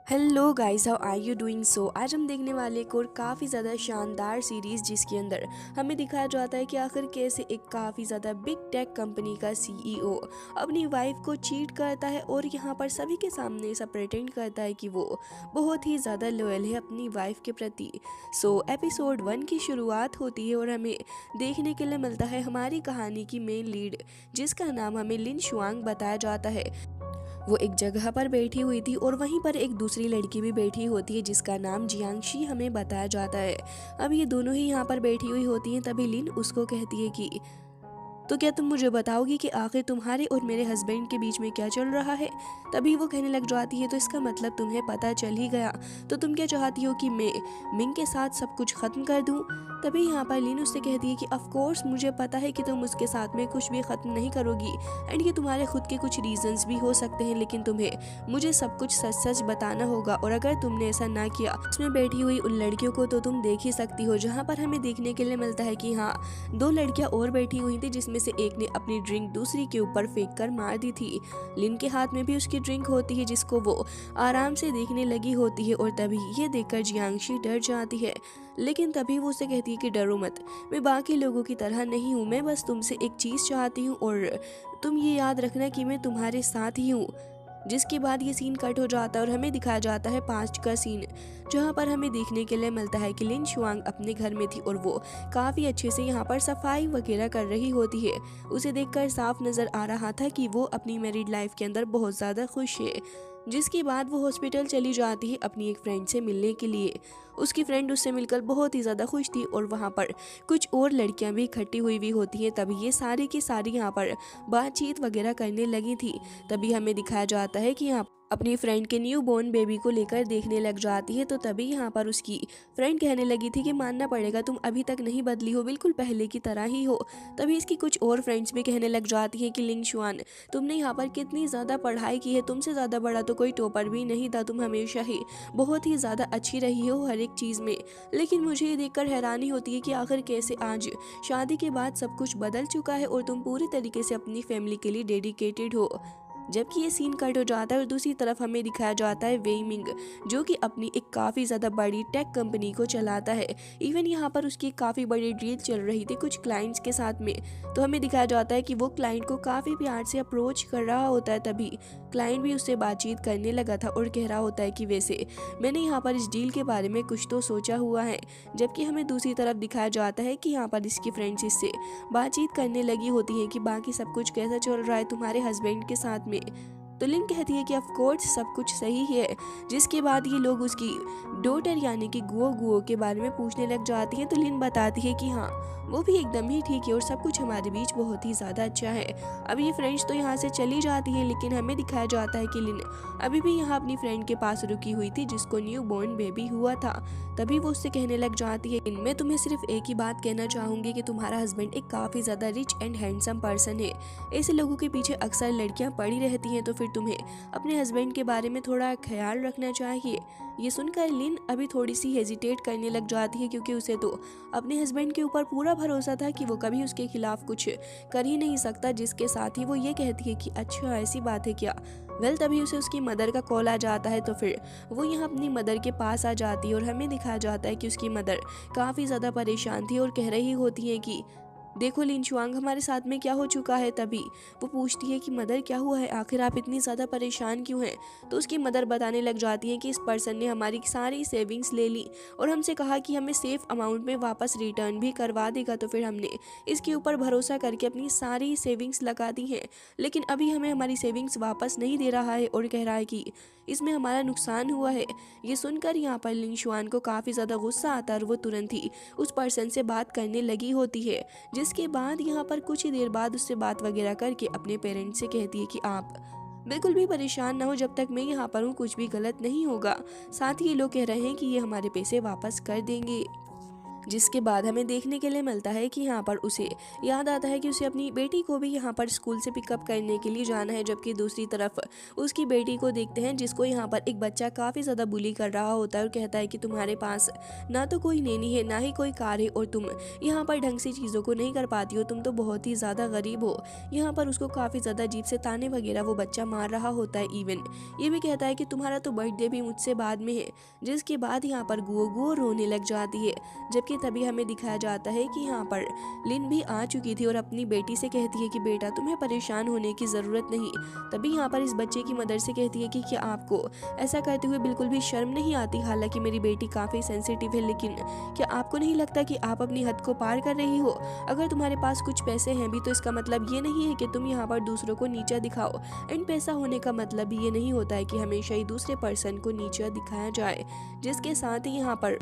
Hello guys, how are you doing? So आज हम देखने वाले एक और काफ़ी ज़्यादा शानदार सीरीज़ जिसके अंदर हमें दिखाया जाता है कि आखिर कैसे एक काफ़ी ज़्यादा बिग टेक कंपनी का सीईओ अपनी वाइफ को चीट करता है और यहाँ पर सभी के सामने ऐसा प्रेटेंड करता है कि वो बहुत ही ज़्यादा लॉयल है अपनी वाइफ के प्रति। सो एपिसोड 1 की शुरुआत होती है और हमें देखने के लिए मिलता है हमारी कहानी की मेन लीड, जिसका नाम हमें लिन शुआंग बताया जाता है। वो एक जगह पर बैठी हुई थी और वहीं पर एक दूसरी लड़की भी बैठी होती है जिसका नाम जियांगशी हमें बताया जाता है। अब ये दोनों ही यहाँ पर बैठी हुई होती हैं, तभी लिन उसको कहती है कि तो क्या तुम मुझे बताओगी कि आखिर तुम्हारे और मेरे हस्बैंड के बीच में क्या चल रहा है? तभी वो कहने लग जाती है तो इसका मतलब तुम्हें पता चल ही गया, तो तुम क्या चाहती हो कि मैं मिंग के साथ सब कुछ खत्म कर दूं? तभी यहाँ पर लिन उससे कहती है कि ऑफ कोर्स मुझे पता है कि तुम उसके साथ में कुछ भी खत्म नहीं करोगी एंड ये तुम्हारे खुद के कुछ रीजंस भी हो सकते हैं, लेकिन तुम्हें मुझे सब कुछ सच सच बताना होगा और अगर तुमने ऐसा ना किया उसमें बैठी हुई उन लड़कियों को तो तुम देख ही सकती हो। जहाँ पर हमें देखने के लिए मिलता है कि हाँ, दो लड़कियां और बैठी हुई थी जिसमें से एक ने अपनी ड्रिंक दूसरी के ऊपर फेंक कर मार दी थी। लिन के हाथ में भी उसकी ड्रिंक होती है जिसको वो आराम से देखने लगी होती है और तभी ये देखकर जियांगशी डर जाती है, लेकिन तभी वो उसे कहती है कि डरो मत, मैं बाकी लोगों की तरह नहीं हूँ, मैं बस तुमसे एक चीज़ चाहती हूँ और तुम ये याद रखना कि मैं तुम्हारे साथ ही हूँ। जिसके बाद ये सीन कट हो जाता है और हमें दिखाया जाता है पास्ट का सीन, जहाँ पर हमें देखने के लिए मिलता है कि लिन शुआंग अपने घर में थी और वो काफ़ी अच्छे से यहाँ पर सफाई वगैरह कर रही होती है। उसे देखकर साफ नज़र आ रहा था कि वो अपनी मैरिड लाइफ के अंदर बहुत ज़्यादा खुश है। जिसके बाद वो हॉस्पिटल चली जाती है अपनी एक फ्रेंड से मिलने के लिए। उसकी फ्रेंड उससे मिलकर बहुत ही ज़्यादा खुश थी और वहाँ पर कुछ और लड़कियाँ भी इकट्ठी हुई भी होती हैं। तभी ये सारी की सारी यहाँ पर बातचीत वगैरह करने लगी थी। तभी हमें दिखाया जाता है कि यहाँ अपनी फ्रेंड के न्यू बॉर्न बेबी को लेकर देखने लग जाती है। तो तभी यहाँ पर उसकी फ्रेंड कहने लगी थी कि मानना पड़ेगा तुम अभी तक नहीं बदली हो, बिल्कुल पहले की तरह ही हो। तभी इसकी कुछ और फ्रेंड्स भी कहने लग जाती हैं कि लिंग शुआन, तुमने यहाँ पर कितनी ज़्यादा पढ़ाई की है, तुमसे ज़्यादा बड़ा तो कोई टॉपर भी नहीं था, तुम हमेशा ही बहुत ही ज़्यादा अच्छी रही हो हर एक चीज़ में। लेकिन मुझे ये देखकर हैरानी होती है कि आखिर कैसे आज शादी के बाद सब कुछ बदल चुका है और तुम पूरी तरीके से अपनी फैमिली के लिए डेडिकेटेड हो। जबकि ये सीन कट हो जाता है और दूसरी तरफ हमें दिखाया जाता है वेई मिंग, जो कि अपनी एक काफ़ी ज़्यादा बड़ी टेक कंपनी को चलाता है। इवन यहाँ पर उसकी काफ़ी बड़ी डील चल रही थी कुछ क्लाइंट्स के साथ में। तो हमें दिखाया जाता है कि वो क्लाइंट को काफ़ी प्यार से अप्रोच कर रहा होता है। तभी क्लाइंट भी उससे बातचीत करने लगा था और कह रहा होता है कि वैसे मैंने यहाँ पर इस डील के बारे में कुछ तो सोचा हुआ है। जबकि हमें दूसरी तरफ दिखाया जाता है कि यहाँ पर इसकी फ्रेंड्स इससे बातचीत करने लगी होती हैं कि बाकी सब कुछ कैसा चल रहा है तुम्हारे हस्बैंड के साथ में। तो लिन कहती है कि ऑफ कोर्स सब कुछ सही है। जिसके बाद ये लोग उसकी डॉटर यानी कि गुओ गुओ के बारे में पूछने लग जाती हैं। तो लिन बताती है कि हाँ, वो भी एकदम ही ठीक है और सब कुछ हमारे बीच बहुत ही ज़्यादा अच्छा है। अब ये फ्रेंड्स तो यहाँ से चली जाती हैं, लेकिन हमें दिखाया जाता है कि लिन अभी भी यहाँ अपनी फ्रेंड के पास रुकी हुई थी जिसको न्यू बॉर्न बेबी हुआ था। तभी वो उससे कहने लग जाती है, मैं तुम्हें सिर्फ एक ही बात कहना चाहूँगी कि तुम्हारा हस्बैंड एक काफ़ी ज़्यादा रिच एंड हैंडसम पर्सन है। ऐसे लोगों के पीछे अक्सर लड़कियाँ पड़ी रहती हैं, तो फिर तुम्हें अपने हस्बैंड के बारे में थोड़ा ख्याल रखना चाहिए। ये सुनकर लिन अभी थोड़ी सी हेजिटेट करने लग जाती है, क्योंकि उसे तो अपने हस्बैंड के ऊपर पूरा भरोसा था कि वो कभी उसके खिलाफ कुछ कर ही नहीं सकता। जिसके साथ ही वो ये कहती है कि अच्छा ऐसी बात है क्या। वेल तभी उसे उसकी मदर का कॉल आ जाता है, तो फिर वो यहाँ अपनी मदर के पास आ जाती है और हमें दिखाया जाता है कि उसकी मदर काफ़ी ज़्यादा परेशान थी और कह रही होती है कि देखो लिन शुआंग, हमारे साथ में क्या हो चुका है। तभी वो पूछती है कि मदर क्या हुआ है, आखिर आप इतनी ज़्यादा परेशान क्यों हैं। तो उसकी मदर बताने लग जाती है कि इस पर्सन ने हमारी सारी सेविंग्स ले ली और हमसे कहा कि हमें सेफ अमाउंट में वापस रिटर्न भी करवा देगा। तो फिर हमने इसके ऊपर भरोसा करके अपनी सारी सेविंग्स लगा दी हैं, लेकिन अभी हमें हमारी सेविंग्स वापस नहीं दे रहा है और कह रहा है कि इसमें हमारा नुकसान हुआ है। ये सुनकर यहाँ पर लिन शुआन को काफ़ी ज़्यादा गुस्सा आता है और वो तुरंत ही उस पर्सन से बात करने लगी होती है। जिसके बाद यहाँ पर कुछ ही देर बाद उससे बात वगैरह करके अपने पेरेंट्स से कहती है कि आप बिल्कुल भी परेशान ना हो, जब तक मैं यहाँ पर हूँ कुछ भी गलत नहीं होगा। साथ ही ये लोग कह रहे हैं कि ये हमारे पैसे वापस कर देंगे। जिसके बाद हमें देखने के लिए मिलता है कि यहाँ पर उसे याद आता है कि उसे अपनी बेटी को भी यहाँ पर स्कूल से पिकअप करने के लिए जाना है, जबकि दूसरी तरफ उसकी बेटी को देखते हैं जिसको यहाँ पर एक बच्चा काफ़ी ज़्यादा बुली कर रहा होता है और कहता है कि तुम्हारे पास ना तो कोई नैनी है, ना ही कोई कार है और तुम यहाँ पर ढंग से चीज़ों को नहीं कर पाती हो, तुम तो बहुत ही ज़्यादा गरीब हो। यहाँ पर उसको काफ़ी ज़्यादा अजीब से ताने वगैरह वो बच्चा मार रहा होता है। इवन ये भी कहता है कि तुम्हारा तो बर्थडे भी मुझसे बाद में है। जिसके बाद यहाँ पर गुओ रोने लग जाती है, जबकि तभी हमें दिखाया जाता है कि यहाँ पर लिन भी आ चुकी थी और अपनी बेटी से कहती है कि बेटा तुम्हें परेशान होने की ज़रूरत नहीं। तभी यहाँ पर इस बच्चे की मदर से कहती है कि क्या आपको ऐसा करते हुए बिल्कुल भी शर्म नहीं आती? हालांकि मेरी बेटी काफ़ी सेंसिटिव है, लेकिन क्या आपको नहीं लगता कि आप अपनी हद को पार कर रही हो? अगर तुम्हारे पास कुछ पैसे हैं भी तो इसका मतलब ये नहीं है कि तुम यहाँ पर दूसरों को नीचा दिखाओ। एंड पैसा होने का मतलब भी ये नहीं होता है कि हमेशा ही दूसरे पर्सन को नीचा दिखाया जाए। जिसके साथ ही यहाँ पर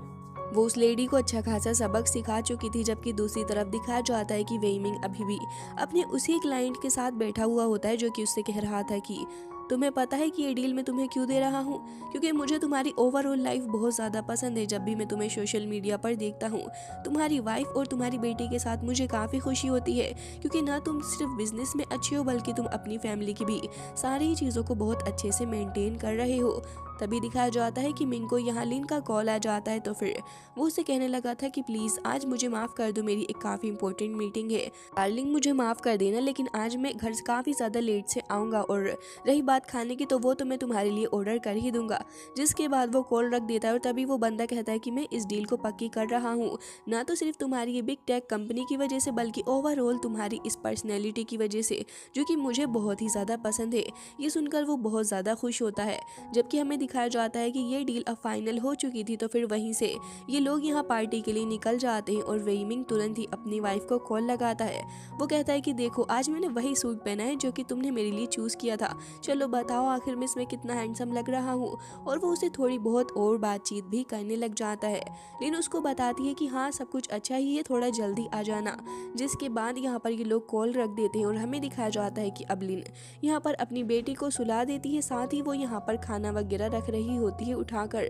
वो उस लेडी को अच्छा खासा सबक सिखा चुकी थी, जबकि दूसरी तरफ दिखाया जाता है कि वेई मिंग अभी भी अपने उसी क्लाइंट के साथ बैठा हुआ होता है जो कि उससे कह रहा था कि तुम्हें पता है कि ये डील मैं तुम्हें क्यों दे रहा हूँ? क्योंकि मुझे तुम्हारी ओवरऑल लाइफ बहुत ज़्यादा पसंद है। जब भी मैं तुम्हें सोशल मीडिया पर देखता हूँ तुम्हारी वाइफ और तुम्हारी बेटी के साथ मुझे काफ़ी खुशी होती है, क्योंकि ना तुम सिर्फ बिजनेस में अच्छे हो बल्कि तुम अपनी फैमिली की भी सारी चीज़ों को बहुत अच्छे से मेंटेन कर रहे हो। तभी दिखाया जाता है कि मिंग को यहाँ लिन का कॉल आ जाता है, तो फिर वो उसे कहने लगा था कि प्लीज़ आज मुझे माफ़ कर दो, मेरी एक काफ़ी इंपॉर्टेंट मीटिंग है। डार्लिंग मुझे माफ़ कर देना, लेकिन आज मैं घर से काफ़ी ज़्यादा लेट से आऊँगा और रही बात खाने की तो वो तो मैं तुम्हारे लिए ऑर्डर कर ही दूंगा। जिसके बाद वो कॉल रख देता है और तभी वो बंदा कहता है कि मैं इस डील को पक्की कर रहा हूँ, ना तो सिर्फ तुम्हारी ये बिग टेक कंपनी की वजह से बल्कि ओवरऑल तुम्हारी इस पर्सनैलिटी की वजह से, जो कि मुझे बहुत ही ज़्यादा पसंद है। ये सुनकर वो बहुत ज़्यादा खुश होता है। जबकि हमें दिखाया जाता है कि ये डील अब फाइनल हो चुकी थी, तो फिर वहीं से ये लोग यहाँ पार्टी के लिए निकल जाते हैं और वेई मिंग तुरंत ही अपनी वाइफ को कॉल लगाता है। वो कहता है कि देखो आज मैंने वही सूट पहना है जो कि तुमने मेरे लिए चूज़ किया था, चलो बताओ आखिर में इसमें कितना हैंडसम लग रहा हूँ। और वो उसे थोड़ी बहुत और बातचीत भी करने लग जाता है। लिन उसको बताती है कि हाँ सब कुछ अच्छा ही है, थोड़ा जल्दी आ जाना। जिसके बाद यहाँ पर ये लोग कॉल रख देते हैं और हमें दिखाया जाता है कि अब लिन यहाँ पर अपनी बेटी को सुला देती है, साथ ही वो यहाँ पर खाना वगैरह रख रही होती है उठाकर।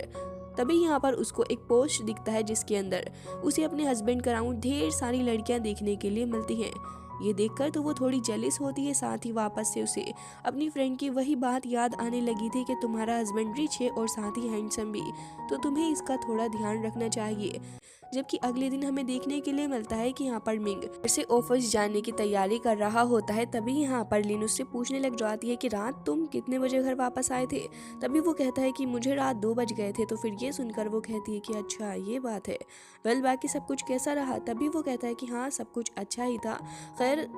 तभी यहाँ पर उसको एक पोस्ट दिखता है जिसके अंदर उसे अपने हस्बैंड के अराउंड ढेर सारी लड़कियां देखने के लिए मिलती हैं। ये देखकर तो वो थोड़ी जेलिस होती है, साथ ही वापस से उसे अपनी फ्रेंड की वही बात याद आने लगी थी कि तुम्हारा हस्बैंड रिच है और साथ ही हैंडसम भी, तो तुम्हें इसका थोड़ा ध्यान रखना चाहिए। जबकि अगले दिन हमें देखने के लिए मिलता है कि यहाँ पर मिंग फिर से ऑफिस जाने की तैयारी कर रहा होता है। तभी यहाँ पर लिन उससे पूछने लग जाती है कि रात तुम कितने बजे घर वापस आए थे? तभी वो कहता है कि मुझे रात 2 बज गए थे। तो फिर ये सुनकर वो कहती है कि अच्छा ये बात है, वेल बाकी सब कुछ कैसा रहा? तभी वो कहता है कि हाँ सब कुछ अच्छा ही था, खैर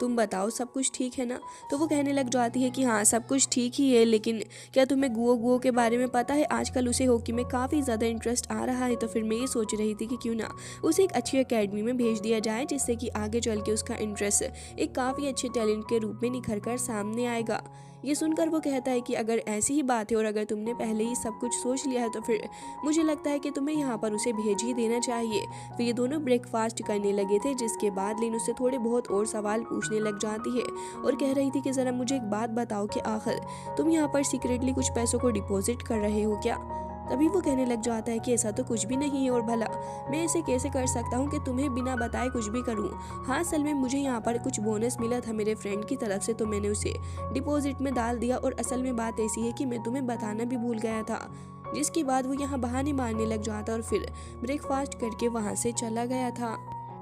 तुम बताओ सब कुछ ठीक है ना? तो वो कहने लग जाती है कि हाँ सब कुछ ठीक ही है, लेकिन क्या तुम्हें गुओ के बारे में पता है? आजकल उसे हॉकी में काफ़ी ज़्यादा इंटरेस्ट आ रहा है, तो फिर मैं ये सोच रही थी कि क्यों ना उसे एक अच्छी एकेडमी में भेज दिया जाए, जिससे कि आगे चल के उसका इंटरेस्ट एक काफ़ी अच्छे टैलेंट के रूप में निखर कर सामने आएगा। ये सुनकर वो कहता है कि अगर ऐसी ही बात है और अगर तुमने पहले ही सब कुछ सोच लिया है तो फिर मुझे लगता है कि तुम्हें यहाँ पर उसे भेज ही देना चाहिए। फिर ये दोनों ब्रेकफास्ट करने लगे थे, जिसके बाद लिन उससे थोड़े बहुत और सवाल पूछने लग जाती है और कह रही थी कि ज़रा मुझे एक बात बताओ कि आखिर तुम यहाँ पर सीक्रेटली कुछ पैसों को डिपॉजिट कर रहे हो क्या? तभी वो कहने लग जाता है कि ऐसा तो कुछ भी नहीं है, और भला मैं ऐसे कैसे कर सकता हूँ कि तुम्हें बिना बताए कुछ भी करूँ? हाँ असल में मुझे यहाँ पर कुछ बोनस मिला था मेरे फ्रेंड की तरफ से, तो मैंने उसे डिपॉजिट में डाल दिया, और असल में बात ऐसी है कि मैं तुम्हें बताना भी भूल गया था। जिसके बाद वो यहाँ बहाने मारने लग जाता और फिर ब्रेकफास्ट करके वहाँ से चला गया था।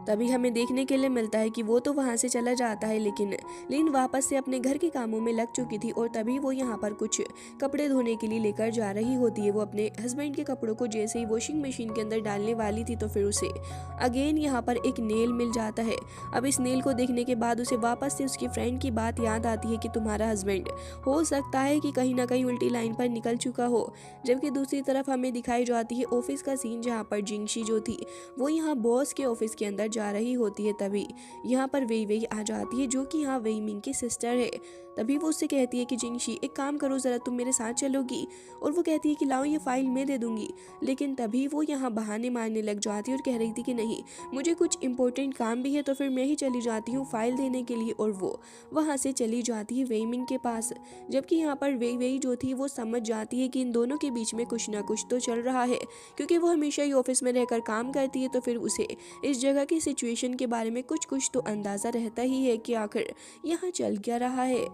तभी हमें देखने के लिए मिलता है कि वो तो वहाँ से चला जाता है, लेकिन लिन वापस से अपने घर के कामों में लग चुकी थी और तभी वो यहाँ पर कुछ कपड़े धोने के लिए लेकर जा रही होती है। वो अपने हस्बैंड के कपड़ों को जैसे ही वॉशिंग मशीन के अंदर डालने वाली थी, तो फिर उसे अगेन यहाँ पर एक नेल मिल जाता है। अब इस नेल को देखने के बाद उसे वापस से उसकी फ्रेंड की बात याद आती है कि तुम्हारा हस्बैंड हो सकता है कि कहीं ना कहीं उल्टी लाइन पर निकल चुका हो। जबकि दूसरी तरफ हमें दिखाई जाती है ऑफिस का सीन, जहाँ पर जिंगशी जो थी वो यहाँ बॉस के ऑफिस के अंदर जा रही होती है। तभी यहाँ पर वेई वेई आ जाती है, जो कि यहाँ वेई मिंग की सिस्टर है। तभी वो उससे कहती है कि जिंगशी एक काम करो ज़रा, तुम मेरे साथ चलोगी। और वो कहती है कि लाओ ये फ़ाइल मैं दे दूँगी। लेकिन तभी वो यहाँ बहाने मारने लग जाती है और कह रही थी कि नहीं, मुझे कुछ इंपॉर्टेंट काम भी है तो फिर मैं ही चली जाती हूँ फ़ाइल देने के लिए। और वो वहाँ से चली जाती है वेई मिंग के पास। जबकि यहाँ पर वेई वेई जो थी वो समझ जाती है कि इन दोनों के बीच में कुछ ना कुछ तो चल रहा है, क्योंकि वो हमेशा ही ऑफिस में रहकर काम करती है, तो फिर उसे इस जगह की सिचुएशन के बारे में कुछ कुछ तो अंदाज़ा रहता ही है कि आखिर यहाँ चल क्या रहा है।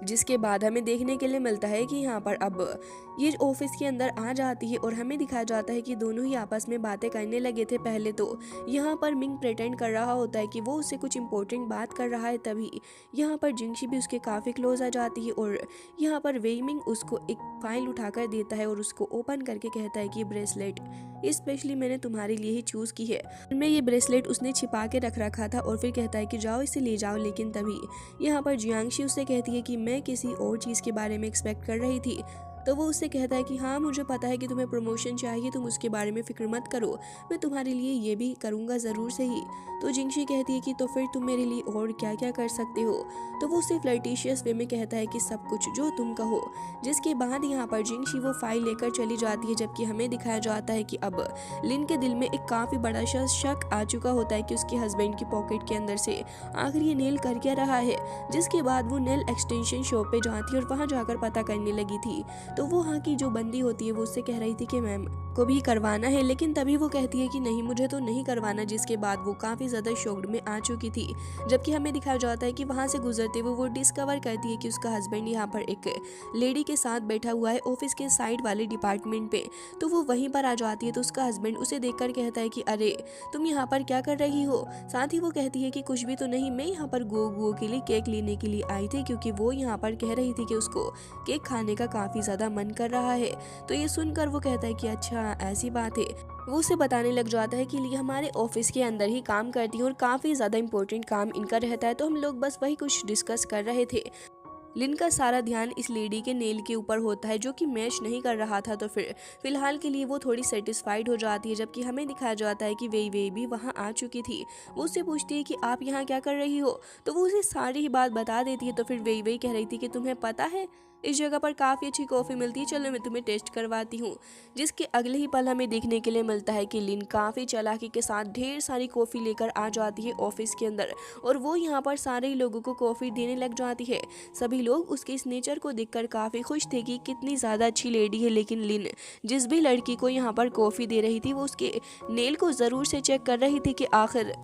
जिसके बाद हमें देखने के लिए मिलता है कि यहाँ पर अब ये ऑफिस के अंदर आ जाती है और हमें दिखाया जाता है कि दोनों ही आपस में बातें करने लगे थे। पहले तो यहाँ पर मिंग प्रेटेंड कर रहा होता है कि वो उससे कुछ इंपॉर्टेंट बात कर रहा है, तभी यहाँ पर जिंगशी भी उसके काफ़ी क्लोज आ जाती है और यहाँ पर वेई मिंग उसको एक फाइल उठाकर देता है और उसको ओपन करके कहता है कि ब्रेसलेट स्पेशली मैंने तुम्हारे लिए ही चूज़ की है। मैं ये ब्रेसलेट उसने छिपा के रख रखा था और फिर कहता है कि जाओ इसे ले जाओ। लेकिन तभी यहाँ पर जियांगशी उससे कहती है कि मैं किसी और चीज़ के बारे में एक्सपेक्ट कर रही थी। तो वो उससे कहता है कि हाँ मुझे पता है कि तुम्हें प्रमोशन चाहिए, तुम उसके बारे में फिक्र मत करो, मैं तुम्हारे लिए ये भी करूँगा ज़रूर से ही। तो जिंगशी कहती है कि तो फिर तुम मेरे लिए और क्या क्या कर सकते हो। तो वो उसे फ्लर्टिशियस वे में कहता है कि सब कुछ जो तुम कहो। जिसके बाद यहाँ पर जिंगशी वो फाइल लेकर चली जाती है, जबकि हमें दिखाया जाता है कि अब लिन के दिल में एक काफ़ी बड़ा सा शक आ चुका होता है कि उसके हस्बैंड की पॉकेट के अंदर से आखिर ये नेल कर क्या रहा है। जिसके बाद वो नेल एक्सटेंशन शॉप पे जाती है और वहाँ जाकर पता करने लगी थी। तो वो वहाँ की जो बंदी होती है वो उससे कह रही थी कि मैम को भी करवाना है, लेकिन तभी वो कहती है कि नहीं मुझे तो नहीं करवाना। जिसके बाद वो काफ़ी ज़्यादा शॉक्ड में आ चुकी थी। जबकि हमें दिखाया जाता है कि वहाँ से गुजरते हुए वो डिस्कवर करती है कि उसका हस्बैंड यहाँ पर एक लेडी के साथ बैठा हुआ है ऑफिस के साइड वाले डिपार्टमेंट पे। तो वो वहीं पर आ जाती है। तो उसका हस्बैंड उसे देखकर कहता है कि अरे तुम यहाँ पर क्या कर रही हो। साथ ही वो कहती है कि कुछ भी तो नहीं, मैं यहाँ पर गो के लिए केक लेने के लिए आई थी, क्योंकि वो यहाँ पर कह रही थी कि उसको केक खाने का काफ़ी ज़्यादा मन कर रहा है। तो ये सुनकर वो कहता है कि अच्छा ऐसी बात है। वो उसे बताने लग जाता है कि ये हमारे ऑफिस के अंदर ही काम करती है और काफ़ी ज़्यादा इंपॉर्टेंट काम इनका रहता है, तो हम लोग बस वही कुछ डिस्कस कर रहे थे। लिन का सारा ध्यान इस लेडी के नेल के ऊपर होता है जो कि मैच नहीं कर रहा था, तो फिर फिलहाल के लिए वो थोड़ी सेटिस्फाइड हो जाती है। जबकि हमें दिखाया जाता है कि वेई वेई भी वहाँ आ चुकी थी। वो उससे पूछती है कि आप यहाँ क्या कर रही हो। तो वो उसे सारी ही बात बता देती है। तो फिर वेई वेई कह रही थी कि तुम्हें पता है इस जगह पर काफ़ी अच्छी कॉफ़ी मिलती है, चलो मैं तुम्हें टेस्ट करवाती हूँ। जिसके अगले ही पल हमें देखने के लिए मिलता है कि लिन काफ़ी चालाकी के साथ ढेर सारी कॉफ़ी लेकर आ जाती है ऑफिस के अंदर और वो यहाँ पर सारे ही लोगों को कॉफ़ी देने लग जाती है। सभी लोग उसके इस नेचर को देखकर काफ़ी खुश थे कि कितनी ज़्यादा अच्छी लेडी है। लेकिन लिन जिस भी लड़की को यहाँ पर कॉफ़ी दे रही थी वो उसके नेल को ज़रूर से चेक कर रही थी कि आखिर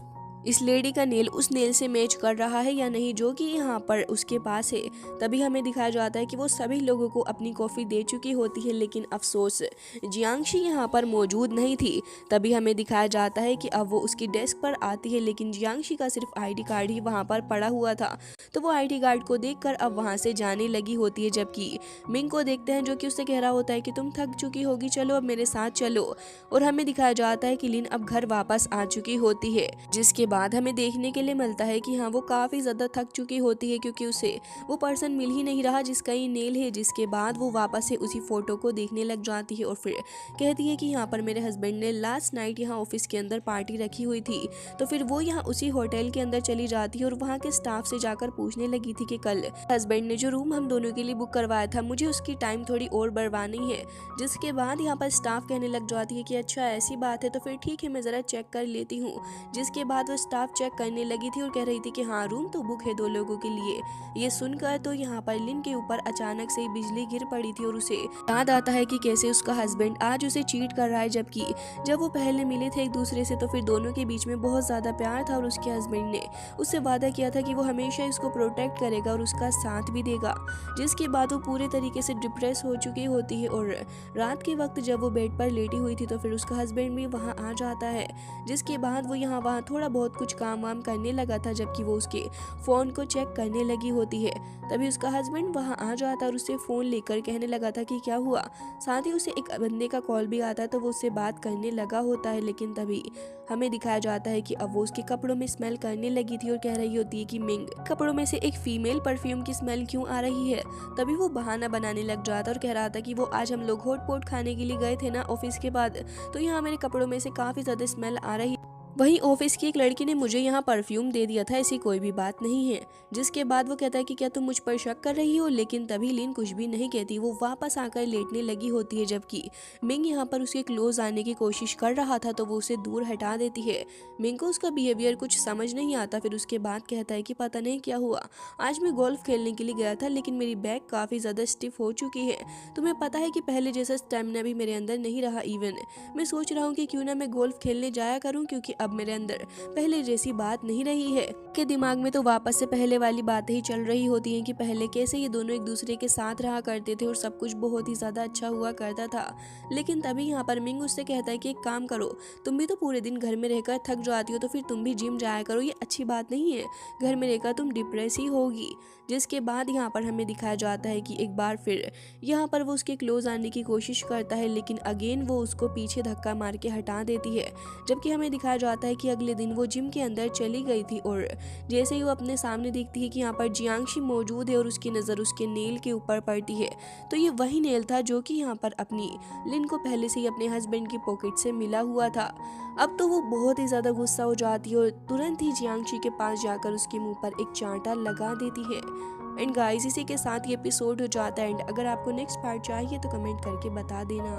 इस लेडी का नेल उस नेल से मैच कर रहा है या नहीं जो कि यहाँ पर उसके पास है। तभी हमें दिखाया जाता है कि वो सभी लोगों को अपनी कॉफ़ी दे चुकी होती है, लेकिन अफसोस जियांगशी यहाँ पर मौजूद नहीं थी। तभी हमें दिखाया जाता है कि अब वो उसकी डेस्क पर आती है, लेकिन जियांगशी का सिर्फ आईडी कार्ड ही वहाँ पर पड़ा हुआ था। तो वो आईडी कार्ड को देखकर अब वहाँ से जाने लगी होती है। जबकि मिंग को देखते हैं जो कि उससे कह रहा होता है कि तुम थक चुकी होगी, चलो अब मेरे साथ चलो। और हमें दिखाया जाता है कि लिन अब घर वापस आ चुकी होती है। जिसके बाद हमें देखने के लिए मिलता है कि हाँ वो काफ़ी ज़्यादा थक चुकी होती है, क्योंकि उसे वो पर्सन मिल ही नहीं रहा जिसका ये नेल है। जिसके बाद वो वापस से उसी फोटो को देखने लग जाती है और फिर कहती है कि यहाँ पर मेरे हस्बैंड ने लास्ट नाइट यहाँ ऑफिस के अंदर पार्टी रखी हुई थी। तो फिर वो यहाँ उसी होटल के अंदर चली जाती है और वहाँ के स्टाफ से जाकर पूछने लगी थी कि कल हस्बैंड ने जो रूम हम दोनों के लिए बुक करवाया था मुझे उसकी टाइम थोड़ी और बढ़वानी है। जिसके बाद यहाँ पर स्टाफ कहने लग जाती है कि अच्छा ऐसी बात है, तो फिर ठीक है मैं ज़रा चेक कर लेती हूँ। जिसके बाद वो स्टाफ चेक करने लगी थी और कह रही थी कि हाँ रूम तो बुक है 2 लोगों के लिए। ये सुनकर तो यहाँ पर लिन के ऊपर अचानक से बिजली गिर पड़ी थी और उसे याद आता है कि कैसे उसका हस्बैंड आज उसे चीट कर रहा है। जबकि जब वो पहले मिले थे एक दूसरे से तो फिर दोनों के बीच में बहुत ज़्यादा प्यार था और उसके हस्बैंड ने उससे वादा किया था कि वो हमेशा इसको प्रोटेक्ट करेगा और उसका साथ भी देगा। जिसके बाद वो पूरे तरीके से डिप्रेस हो चुकी होती है और रात के वक्त जब वो बेड पर लेटी हुई थी तो फिर उसका हस्बैंड भी वहाँ आ जाता है। जिसके बाद वो यहाँ वहाँ थोड़ा बहुत कुछ काम वाम करने लगा था, जबकि वो उसके फ़ोन को चेक करने लगी होती है। तभी उसका हस्बैंड वहाँ आ जाता और उससे फ़ोन लेकर कहने लगा था कि क्या हुआ। साथ ही उसे एक बंदे का कॉल भी आता है तो वो उससे बात करने लगा होता है। लेकिन तभी हमें दिखाया जाता है कि अब वो उसके कपड़ों में स्मेल करने लगी थी और कह रही होती है कि मिंग कपड़ों में से एक फीमेल परफ्यूम की स्मेल क्यों आ रही है। तभी वो बहाना बनाने लग जाता और कह रहा था कि वो आज हम लोग हॉट पॉट खाने के लिए गए थे ना ऑफिस के बाद, तो यहाँ मेरे कपड़ों में से काफ़ी ज़्यादा स्मेल आ रही। वहीं ऑफिस की एक लड़की ने मुझे यहाँ परफ्यूम दे दिया था, ऐसी कोई भी बात नहीं है। जिसके बाद वो कहता है कि क्या तुम मुझ पर शक कर रही हो, लेकिन तभी लिन कुछ भी नहीं कहती, वो वापस आकर लेटने लगी होती है। जबकि मिंग यहाँ पर उसके क्लोज आने की कोशिश कर रहा था तो वो उसे दूर हटा देती है। मिंग को उसका बिहेवियर कुछ समझ नहीं आता। फिर उसके बाद कहता है कि पता नहीं क्या हुआ, आज मैं गोल्फ खेलने के लिए गया था लेकिन मेरी बैक काफ़ी ज़्यादा स्टिफ हो चुकी है। तुम्हें पता है कि पहले जैसा स्टेमिना भी मेरे अंदर नहीं रहा। इवन मैं सोच रहा हूँ कि क्यों ना मैं गोल्फ खेलने जाया करूँ, क्योंकि अब मेरे अंदर पहले जैसी बात नहीं रही है। के दिमाग में तो वापस से पहले वाली बातें ही चल रही होती हैं कि पहले कैसे ये दोनों एक दूसरे के साथ रहा करते थे और सब कुछ बहुत ही ज़्यादा अच्छा हुआ करता था। लेकिन तभी यहाँ पर मिंग उससे कहता है कि एक काम करो, तुम भी तो पूरे दिन घर में रहकर थक जाती हो, तो फिर तुम भी जिम जाया करो, ये अच्छी बात नहीं है, घर में रहकर तुम डिप्रेस ही होगी। जिसके बाद यहाँ पर हमें दिखाया जाता है कि एक बार फिर यहाँ पर वो उसके क्लोज आने की कोशिश करता है, लेकिन अगेन वो उसको पीछे धक्का मार के हटा देती है। जबकि हमें दिखाया जाता है कि अगले दिन वो जिम के अंदर चली गई थी और जैसे ही वो अपने सामने देखती है कि यहाँ पर जियांगशी मौजूद है और उसकी नज़र उसके नेल के ऊपर पड़ती है, तो ये वही नेल था जो कि यहाँ पर अपनी लिन को पहले से ही अपने हस्बैंड की पॉकेट से मिला हुआ था। अब तो वो बहुत ही ज़्यादा गुस्सा हो जाती है और तुरंत ही जियांगशी के पास जाकर उसके मुंह पर एक चांटा लगा देती है। एंड गाइस, इसी के साथ ये एपिसोड हो जाता है। एंड अगर आपको नेक्स्ट पार्ट चाहिए तो कमेंट करके बता देना।